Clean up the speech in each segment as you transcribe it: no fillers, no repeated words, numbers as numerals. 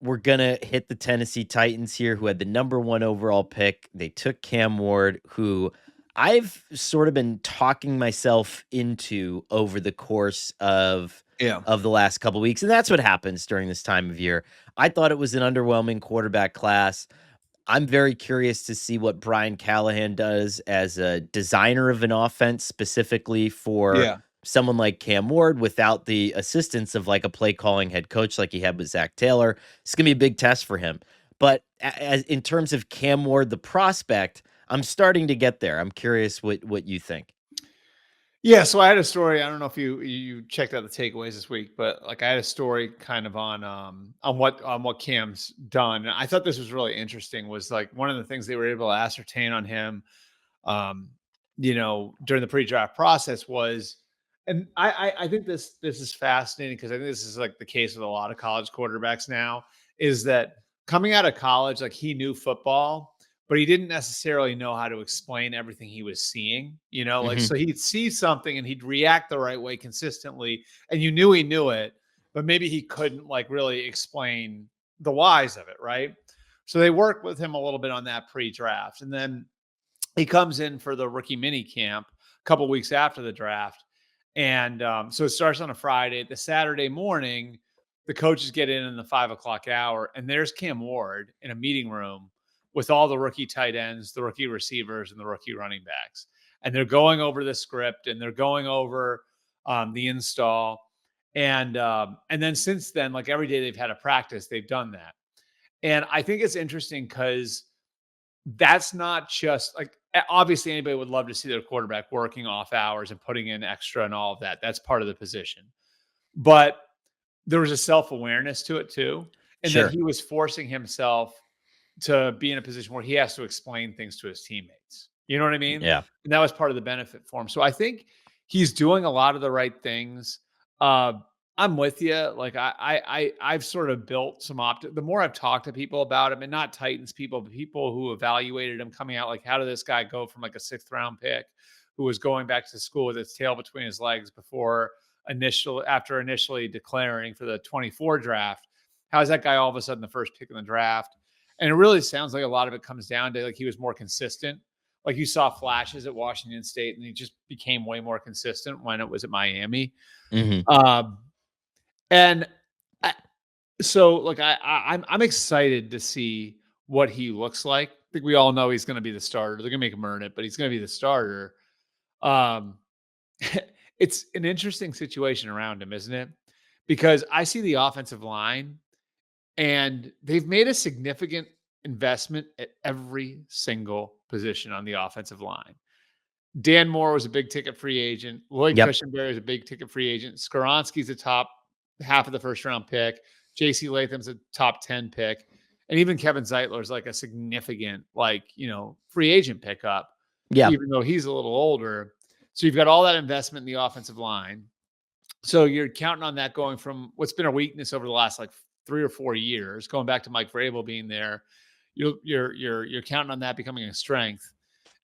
we're going to hit the Tennessee Titans here, who had the number 1 overall pick. They took Cam Ward, who I've sort of been talking myself into over the course of the last couple weeks. And that's what happens during this time of year. I thought it was an underwhelming quarterback class. I'm very curious to see what Brian Callahan does as a designer of an offense, specifically for someone like Cam Ward without the assistance of like a play calling head coach like he had with Zach Taylor. It's going to be a big test for him. But as in terms of Cam Ward, the prospect, I'm starting to get there. I'm curious what you think. Yeah, so I had a story. I don't know if you checked out the takeaways this week, but like I had a story kind of on what Cam's done. And I thought this was really interesting. Was like one of the things they were able to ascertain on him, during the pre-draft process was, and I think this is fascinating because I think this is like the case with a lot of college quarterbacks now, is that coming out of college, like he knew football, but he didn't necessarily know how to explain everything he was seeing, like, so he'd see something and he'd react the right way consistently. And you knew he knew it, but maybe he couldn't like really explain the whys of it. Right. So they worked with him a little bit on that pre-draft. And then he comes in for the rookie mini camp a couple weeks after the draft. And so it starts on a Friday. The Saturday morning, the coaches get in the 5:00 hour, and there's Cam Ward in a meeting room with all the rookie tight ends, the rookie receivers, and the rookie running backs. And they're going over the script and they're going over the install. And then since then, like every day they've had a practice, they've done that. And I think it's interesting because that's not just like, obviously anybody would love to see their quarterback working off hours and putting in extra and all of that. That's part of the position. But there was a self-awareness to it too. And Sure. that he was forcing himself to be in a position where he has to explain things to his teammates. You know what I mean? Yeah. And that was part of the benefit for him. So I think he's doing a lot of the right things. I'm with you. Like I've sort of built some the more I've talked to people about him, and not Titans people, but people who evaluated him coming out, like, how did this guy go from like a 6th round pick who was going back to school with his tail between his legs after initially declaring for the 24 draft? How is that guy all of a sudden the first pick in the draft? And it really sounds like a lot of it comes down to like he was more consistent. Like you saw flashes at Washington State, and he just became way more consistent when it was at Miami. And so like I'm excited to see what he looks like. I think we all know he's going to be the starter. They're going to make him earn it, but he's going to be the starter. It's an interesting situation around him, isn't it? Because I see the offensive line, and they've made a significant investment at every single position on the offensive line. Dan Moore was a big ticket free agent. Lloyd Cushenberry is a big ticket free agent. Skoronski's a top half of the first round pick. JC Latham's a top 10 pick. And even Kevin Zeitler is like a significant, free agent pickup, even though he's a little older. So you've got all that investment in the offensive line. So you're counting on that going from what's been a weakness over the last like 3 or 4 years, going back to Mike Vrabel being there. You're counting on that becoming a strength.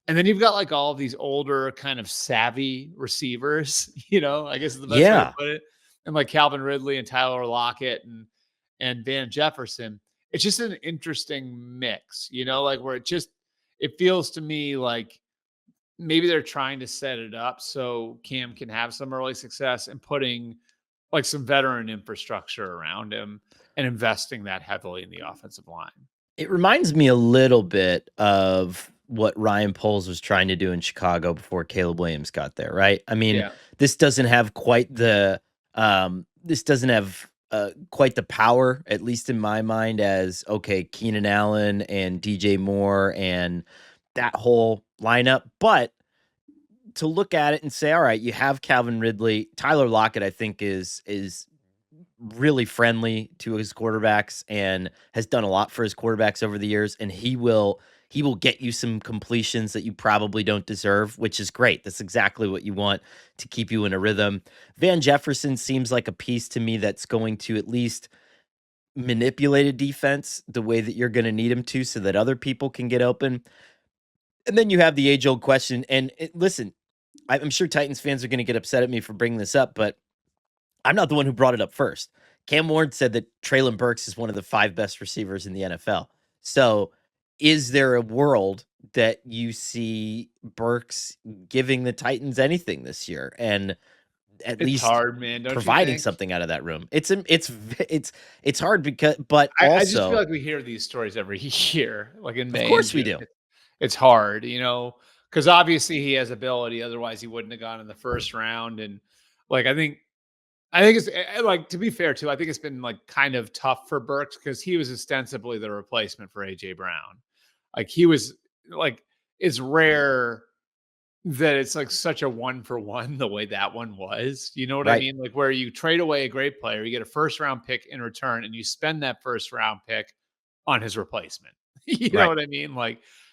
And then you've got like all of these older kind of savvy receivers, I guess is the best way to put it. And like Calvin Ridley and Tyler Lockett and Van Jefferson. It's just an interesting mix, like where it feels to me like maybe they're trying to set it up so Cam can have some early success and putting like some veteran infrastructure around him and investing that heavily in the offensive line. It reminds me a little bit of what Ryan Poles was trying to do in Chicago before Caleb Williams got there, right? I mean, this doesn't have quite the quite the power, at least in my mind, as Keenan Allen and DJ Moore and that whole lineup. But to look at it and say, all right, you have Calvin Ridley, Tyler Lockett, I think is really friendly to his quarterbacks and has done a lot for his quarterbacks over the years. And he will get you some completions that you probably don't deserve, which is great. That's exactly what you want to keep you in a rhythm. Van Jefferson seems like a piece to me that's going to at least manipulate a defense the way that you're going to need him to so that other people can get open. And then you have the age-old question. And listen, I'm sure Titans fans are going to get upset at me for bringing this up, but I'm not the one who brought it up first. Cam Ward said that Trayon Burks is one of the 5 best receivers in the NFL. So, is there a world that you see Burks giving the Titans anything this year and at It's least hard, man, don't you providing think? something out of that room? It's hard because, but I just feel also, like we hear these stories every year, like in of May and course we June. do. It's hard, because obviously he has ability, otherwise he wouldn't have gone in the first round. And like I think it's like, to be fair too, I think it's been like kind of tough for Burks because he was ostensibly the replacement for AJ Brown. Like he was like it's rare that it's like such a one for one the way that one was. You know what I Right. mean? Like where you trade away a great player, you get a first round pick in return, and you spend that first round pick on his replacement. You know Right. what I mean?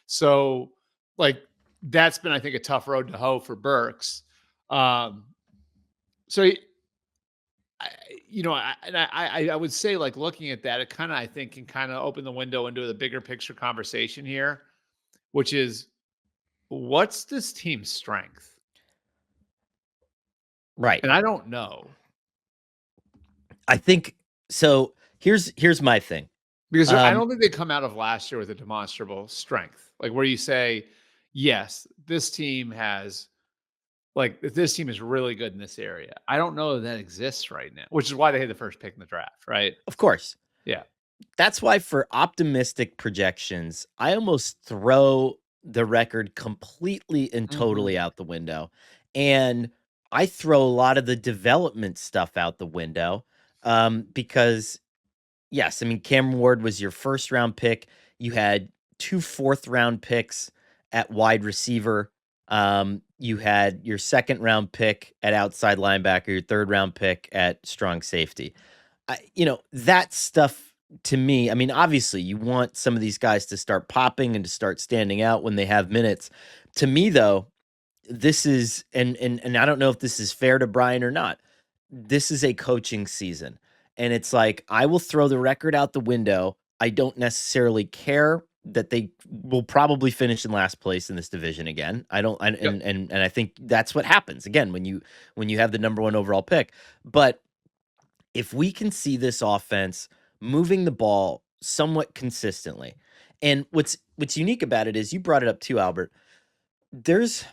So, like that's been, I think, a tough road to hoe for Burks. Um, so I, I would say, like, looking at that, it kind of, I think, can kind of open the window into the bigger picture conversation here, which is what's this team's strength? Right. And I don't know. I think so. Here's my thing. Because I Um, don't think they come out of last year with a demonstrable strength, like where you say, yes, this team has, like, this team is really good in this area. I don't know that that exists right now, which is why they had the first pick in the draft, right? of course. Yeah. That's why for optimistic projections, I almost throw the record completely and totally Mhm. out the window. And I throw a lot of the development stuff out the window because, yes, I mean, Cam Ward was your first round pick. You had 2 fourth-round picks at wide receiver. You had your second-round pick at outside linebacker, your third-round pick at strong safety. That stuff to me, I mean, obviously, you want some of these guys to start popping and to start standing out when they have minutes. To me, though, this is and I don't know if this is fair to Brian or not. This is a coaching season. And it's like, I will throw the record out the window. I don't necessarily care that they will probably finish in last place in this division again. I don't I, Yep. and I think that's what happens again when you have the number 1 overall pick. But if we can see this offense moving the ball somewhat consistently, and what's unique about it is you brought it up too, Albert. There's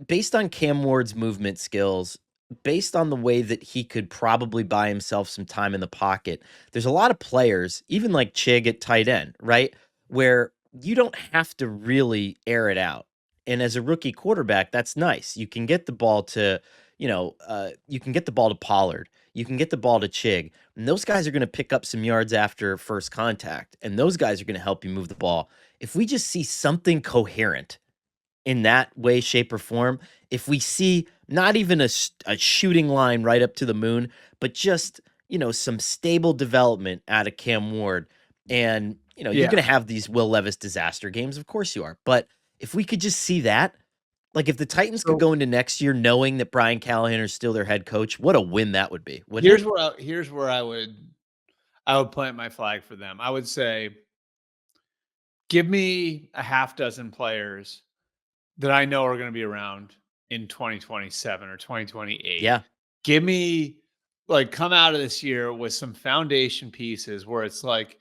based on Cam Ward's movement skills, based on the way that he could probably buy himself some time in the pocket, there's a lot of players, even like Chig at tight end, right? Where you don't have to really air it out. And as a rookie quarterback, that's nice. You can get the ball to, you can get the ball to Pollard. You can get the ball to Chig. And those guys are going to pick up some yards after first contact. And those guys are going to help you move the ball. If we just see something coherent in that way, shape, or form, if we see not even a shooting line right up to the moon, but just, some stable development out of Cam Ward, and, you're Yeah. going to have these Will Levis disaster games. Of course you are. But if we could just see that, like if the Titans could So go into next year knowing that Brian Callahan is still their head coach, what a win that would be, wouldn't it? here's where I would plant my flag for them. I would say, give me a half dozen players that I know are going to be around in 2027 or 2028. Yeah, Give me, like, come out of this year with some foundation pieces where it's like,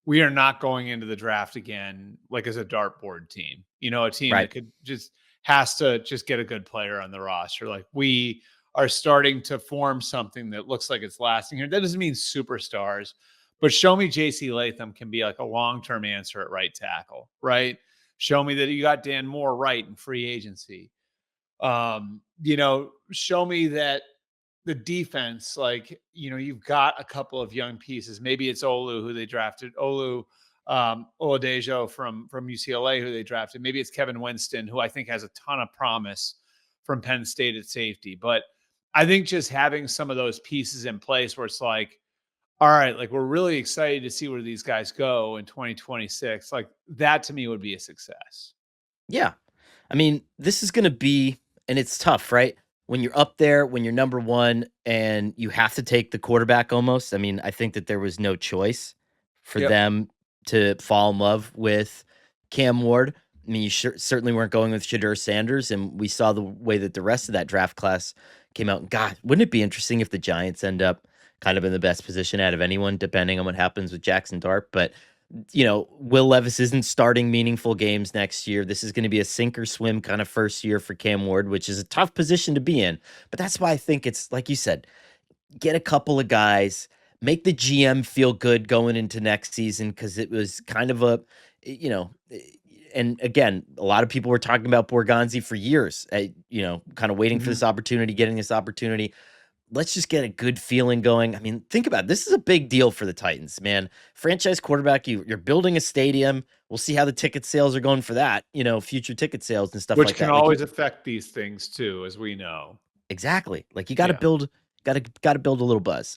we are not going into the draft again like as a dartboard team. A team right. that could just has to just get a good player on the roster. Like, we are starting to form something that looks like it's lasting here. That doesn't mean superstars, but show me JC Latham can be like a long-term answer at right tackle, right? Show me that you got Dan Moore right in free agency. Show me that the defense, like, you've got a couple of young pieces. Maybe it's Olu, who they drafted, Oladejo from UCLA, who they drafted. Maybe it's Kevin Winston, who I think has a ton of promise from Penn State at safety. But I think just having some of those pieces in place where it's like, all right, like, we're really excited to see where these guys go in 2026. Like, that to me would be a success. Yeah. I mean, this is going to be, and it's tough, right? When you're up there, when you're number 1 and you have to take the quarterback almost. I mean, I think that there was no choice for Yep. them to fall in love with Cam Ward. I mean, you certainly weren't going with Shadur Sanders, and we saw the way that the rest of that draft class came out. God, wouldn't it be interesting if the Giants end up kind of in the best position out of anyone, depending on what happens with Jackson Dart. But Will Levis isn't starting meaningful games next year. This is going to be a sink or swim kind of first year for Cam Ward, which is a tough position to be in. But that's why I think it's like you said, get a couple of guys, make the GM feel good going into next season, because it was kind of and again, a lot of people were talking about Borgonzi for years, kind of waiting for this opportunity, getting this opportunity. Let's just get a good feeling going. I mean, think about it. This is a big deal for the Titans, man. Franchise quarterback, you're building a stadium. We'll see how the ticket sales are going for that, future ticket sales and stuff Which like can that. Like always affect these things too, as we know. exactly. Like you got to build, got to build a little buzz.